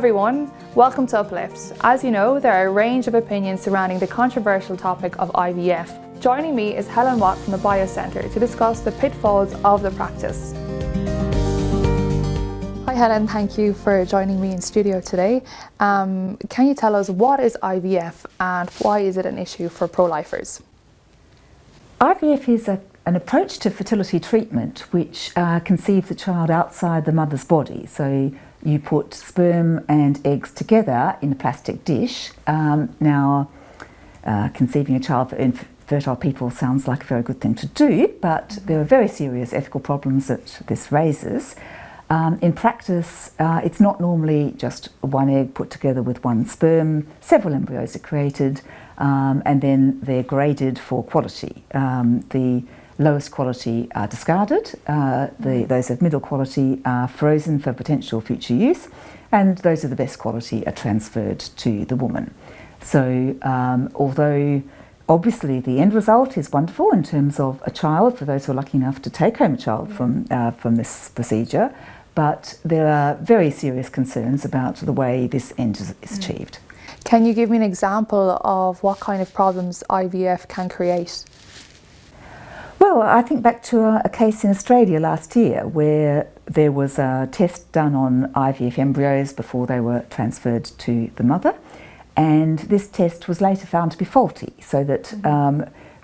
everyone, welcome to Uplift. As you know, there are a range of opinions surrounding the controversial topic of IVF. Joining me is Helen Watt from the Bio Centre to discuss the pitfalls of the practice. Hi Helen, thank you for joining me in studio today. Can you tell us what is IVF and why is it an issue for pro-lifers? IVF is an approach to fertility treatment which conceives the child outside the mother's body. So you put sperm and eggs together in a plastic dish. Conceiving a child for infertile people sounds like a very good thing to do, but there are very serious ethical problems that this raises. In practice, it's not normally just one egg put together with one sperm. Several embryos are created and then they're graded for quality. The lowest quality are discarded, those of middle quality are frozen for potential future use, and those of the best quality are transferred to the woman. So although obviously the end result is wonderful in terms of a child for those who are lucky enough to take home a child from this procedure, but there are very serious concerns about the way this end is achieved. Can you give me an example of what kind of problems IVF can create? Well, I think back to a case in Australia last year where there was a test done on IVF embryos before they were transferred to the mother, and this test was later found to be faulty, so that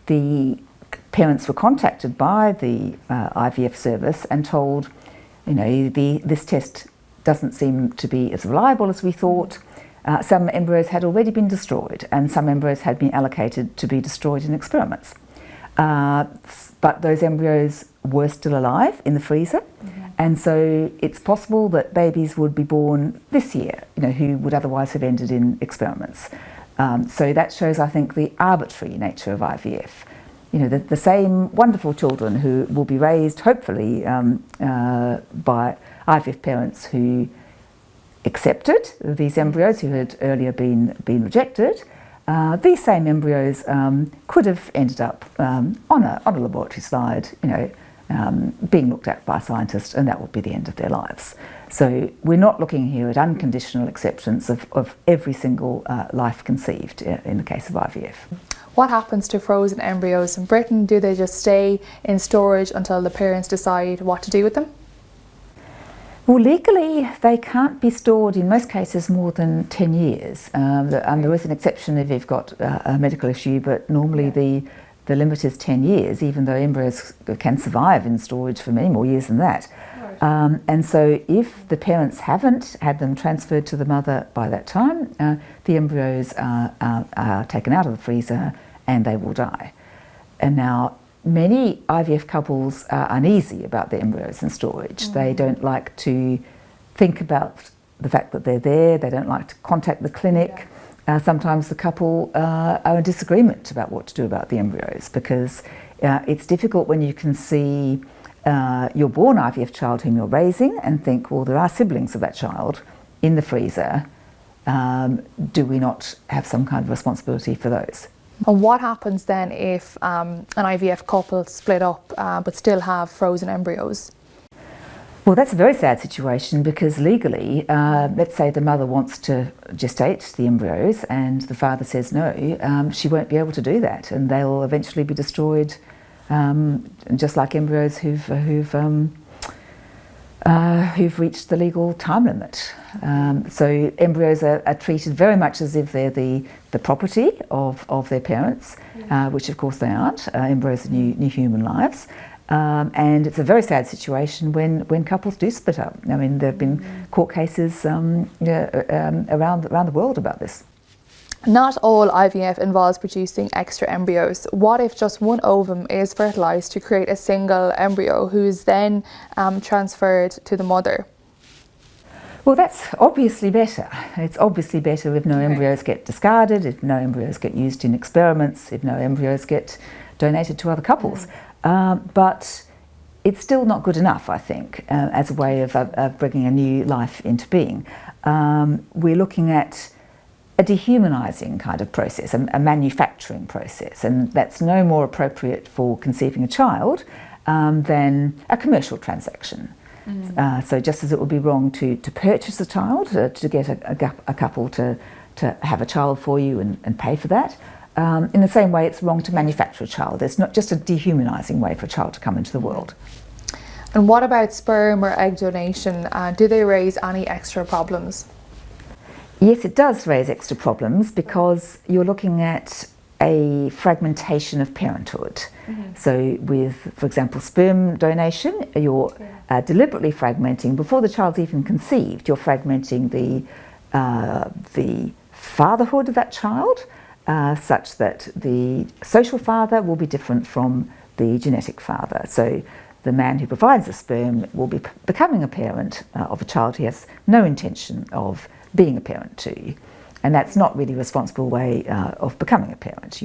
the parents were contacted by the IVF service and told, you know, this test doesn't seem to be as reliable as we thought. Some embryos had already been destroyed and some embryos had been allocated to be destroyed in experiments. But those embryos were still alive in the freezer, and so it's possible that babies would be born this year, you know, who would otherwise have ended in experiments. So that shows, I think, the arbitrary nature of IVF. You know, the same wonderful children who will be raised, hopefully, by IVF parents who accepted these embryos who had earlier been rejected. These same embryos could have ended up on a laboratory slide, you know, being looked at by scientists, and that would be the end of their lives. So we're not looking here at unconditional acceptance of every single life conceived in the case of IVF. What happens to frozen embryos in Britain? Do they just stay in storage until the parents decide what to do with them? Well, legally, they can't be stored in most cases more than 10 years. And there is an exception if you've got a medical issue, but normally the limit is 10 years, even though embryos can survive in storage for many more years than that. Right. And so if the parents haven't had them transferred to the mother by that time, the embryos are taken out of the freezer and they will die. And now, many IVF couples are uneasy about their embryos in storage. They don't like to think about the fact that they're there. They don't like to contact the clinic. Sometimes the couple are in disagreement about what to do about the embryos, because it's difficult when you can see your born IVF child whom you're raising and think, well, there are siblings of that child in the freezer. Do we not have some kind of responsibility for those? And what happens then if an IVF couple split up but still have frozen embryos? Well, that's a very sad situation, because legally, let's say the mother wants to gestate the embryos and the father says no, she won't be able to do that, and they'll eventually be destroyed, just like embryos who've reached the legal time limit. So embryos are treated very much as if they're the property of their parents, which of course they aren't. Embryos are new human lives. And it's a very sad situation when couples do split up. I mean, there have been court cases around the world about this. Not all IVF involves producing extra embryos. What if just one ovum is fertilised to create a single embryo who is then transferred to the mother? Well, that's obviously better. It's obviously better if no embryos get discarded, if no embryos get used in experiments, if no embryos get donated to other couples. But it's still not good enough, I think, as a way of bringing a new life into being. We're looking at a dehumanising kind of process, a manufacturing process, and that's no more appropriate for conceiving a child than a commercial transaction. So just as it would be wrong to purchase a child, to get a couple to have a child for you and pay for that, in the same way it's wrong to manufacture a child. It's not just a dehumanising way for a child to come into the world. And what about sperm or egg donation? Do they raise any extra problems? Yes, it does raise extra problems because you're looking at a fragmentation of parenthood. So with, for example, sperm donation, you're deliberately fragmenting, before the child's even conceived, you're fragmenting the fatherhood of that child, such that the social father will be different from the genetic father. So the man who provides the sperm will be becoming a parent of a child he has no intention of being a parent to. And that's not really a responsible way of becoming a parent.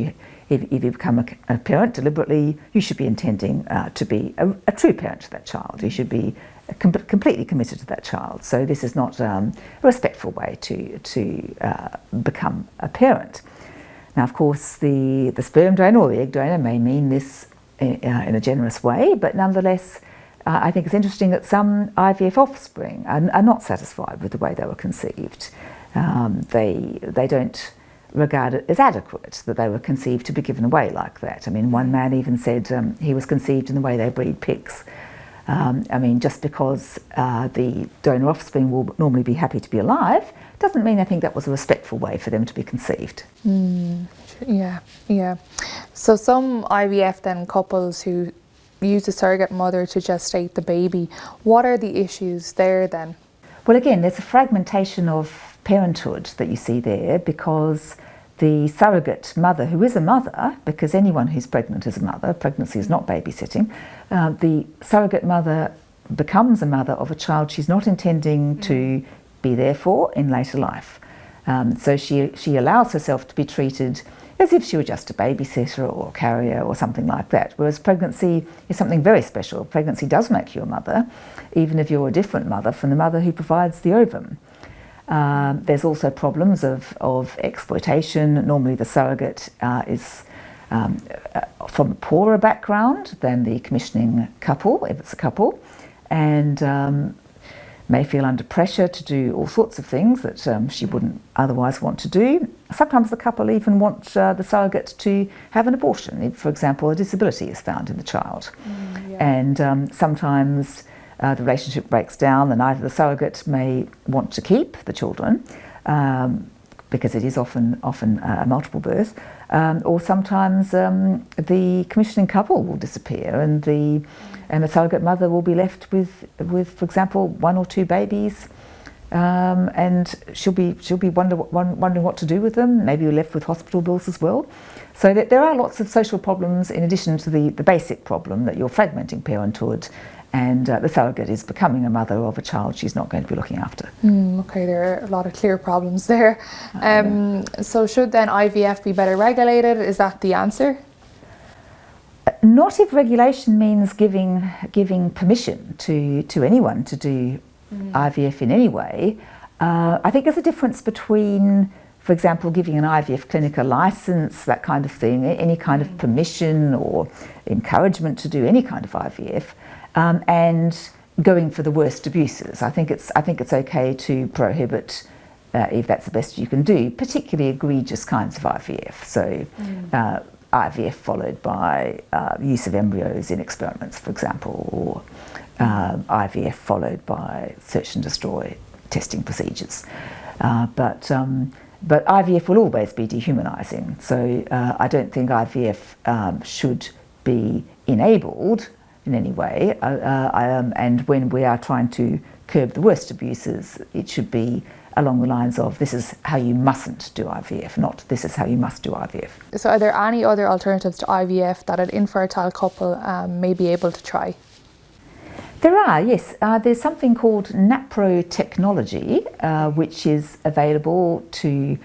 If you become a parent deliberately, you should be intending to be a true parent to that child. You should be completely committed to that child. So this is not a respectful way to become a parent. Now, of course, the sperm donor or the egg donor may mean this in a generous way, but nonetheless, I think it's interesting that some IVF offspring are not satisfied with the way they were conceived. They don't regard it as adequate that they were conceived to be given away like that. I mean, one man even said he was conceived in the way they breed pigs. I mean, just because the donor offspring will normally be happy to be alive doesn't mean I think that was a respectful way for them to be conceived. Yeah. So some IVF then couples who use a surrogate mother to gestate the baby, what are the issues there then? Well, again, there's a fragmentation of parenthood that you see there, because the surrogate mother, who is a mother, because anyone who's pregnant is a mother, pregnancy is not babysitting, the surrogate mother becomes a mother of a child she's not intending to be there for in later life. So she allows herself to be treated as if she were just a babysitter or carrier or something like that, whereas pregnancy is something very special. Pregnancy does make you a mother, even if you're a different mother from the mother who provides the ovum. There's also problems of exploitation. Normally the surrogate is from a poorer background than the commissioning couple, if it's a couple, and may feel under pressure to do all sorts of things that she wouldn't otherwise want to do. Sometimes the couple even want the surrogate to have an abortion if, for example, a disability is found in the child. And sometimes the relationship breaks down and either the surrogate may want to keep the children because it is often a multiple birth, or sometimes the commissioning couple will disappear and the surrogate mother will be left with, for example, one or two babies, and she'll be wondering what to do with them. Maybe you're left with hospital bills as well. So there are lots of social problems in addition to the basic problem that you're fragmenting parenthood, and the surrogate is becoming a mother of a child she's not going to be looking after. Okay, there are a lot of clear problems there. So should then IVF be better regulated? Is that the answer? Not if regulation means giving permission to anyone to do IVF in any way. I think there's a difference between, for example, giving an IVF clinic a license, that kind of thing, any kind of permission or encouragement to do any kind of IVF, and going for the worst abuses. I think it's okay to prohibit, if that's the best you can do, particularly egregious kinds of IVF. So IVF followed by use of embryos in experiments, for example, or IVF followed by search and destroy testing procedures. But IVF will always be dehumanising, so I don't think IVF should be enabled in any way. And when we are trying to curb the worst abuses, it should be along the lines of this is how you mustn't do IVF, not this is how you must do IVF. So are there any other alternatives to IVF that an infertile couple may be able to try? There are, yes. There's something called NAPRO technology, which is available to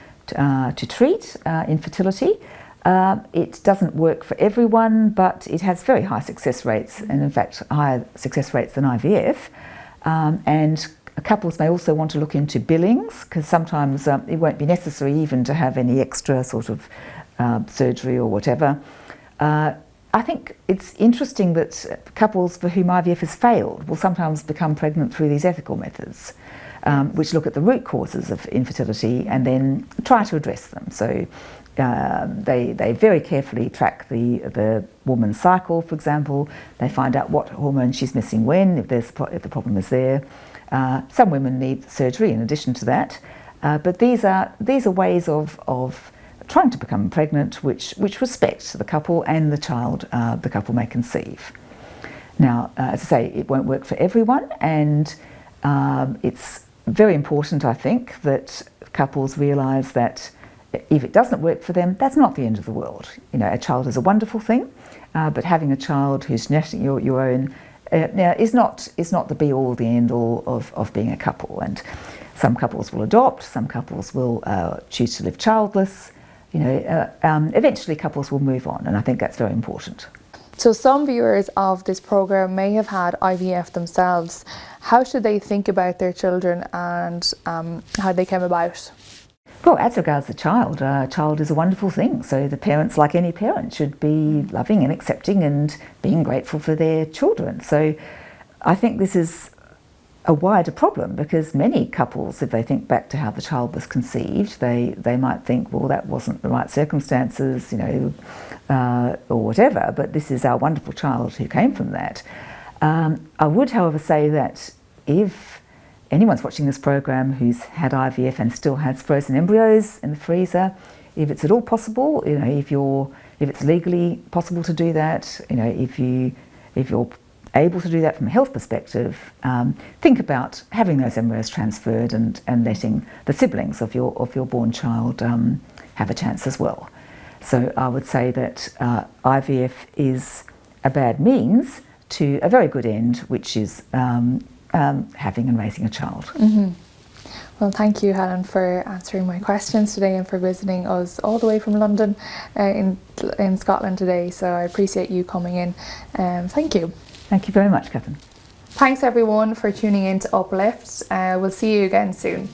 treat infertility. It doesn't work for everyone, but it has very high success rates, and in fact higher success rates than IVF. And couples may also want to look into billings, because sometimes it won't be necessary even to have any extra sort of surgery or whatever. I think it's interesting that couples for whom IVF has failed will sometimes become pregnant through these ethical methods, which look at the root causes of infertility and then try to address them. So they very carefully track the woman's cycle, for example. They find out what hormone she's missing when, if the problem is there. Some women need surgery in addition to that, but these are ways of trying to become pregnant which respect the couple and the child the couple may conceive. Now, as I say, it won't work for everyone, and it's very important, I think, that couples realise that if it doesn't work for them, that's not the end of the world. You know, a child is a wonderful thing, but having a child who's genetically your own is not the be-all, the end-all of being a couple. And some couples will adopt, some couples will choose to live childless. You know, eventually couples will move on, and I think that's very important. So some viewers of this programme may have had IVF themselves. How should they think about their children and how they came about? Well, as regards the child, a child is a wonderful thing. So the parents, like any parent, should be loving and accepting and being grateful for their children. So I think this is a wider problem, because many couples, if they think back to how the child was conceived, they might think, well, that wasn't the right circumstances, you know, or whatever, but this is our wonderful child who came from that. I would, however, say that if anyone's watching this program who's had IVF and still has frozen embryos in the freezer, if it's at all possible, you know, if it's legally possible to do that, you know, if you're able to do that from a health perspective, think about having those embryos transferred and letting the siblings of your born child have a chance as well. So I would say that IVF is a bad means to a very good end, which is having and raising a child. Mm-hmm. Well, thank you, Helen, for answering my questions today and for visiting us all the way from London in Scotland today. So I appreciate you coming in. Thank you. Thank you very much, Catherine. Thanks everyone for tuning in to Uplift. We'll see you again soon.